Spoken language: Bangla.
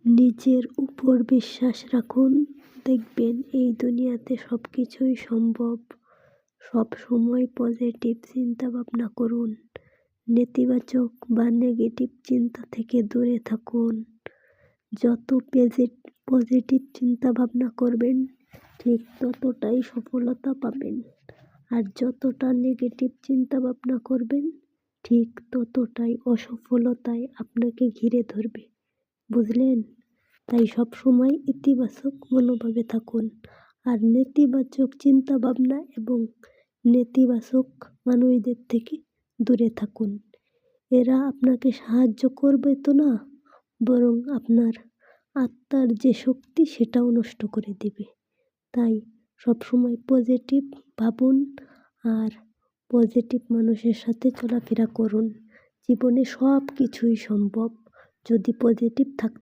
নিজের উপর বিশ্বাস রাখুন, দেখবেন এই দুনিয়াতে সবকিছুই সম্ভব। সব সময় পজিটিভ চিন্তা ভাবনা করুন, নেতিবাচক বা নেগেটিভ চিন্তা থেকে দূরে থাকুন। যত পজিটিভ চিন্তা ভাবনা করবেন ঠিক ততটাই সফলতা পাবেন, আর যতটা নেগেটিভ চিন্তা ভাবনা করবেন ঠিক ততটাই অসফলতায় আপনাকে ঘিরে ধরবে। বুঝলেন? তাই সব সময় ইতিবাচক মনোভাবে থাকুন, আর নেতিবাচক চিন্তা ভাবনা এবং নেতিবাচক মানুষদের থেকে দূরে থাকুন। এরা আপনাকে সাহায্য করবে তো না, বরং আপনার আত্মার যে শক্তি সেটাও নষ্ট করে দিবে। তাই সবসময় পজিটিভ ভাবুন আর পজিটিভ মানুষের সাথে চলাফেরা করুন। জীবনে সব কিছুই সম্ভব যদি পজিটিভ থাকতে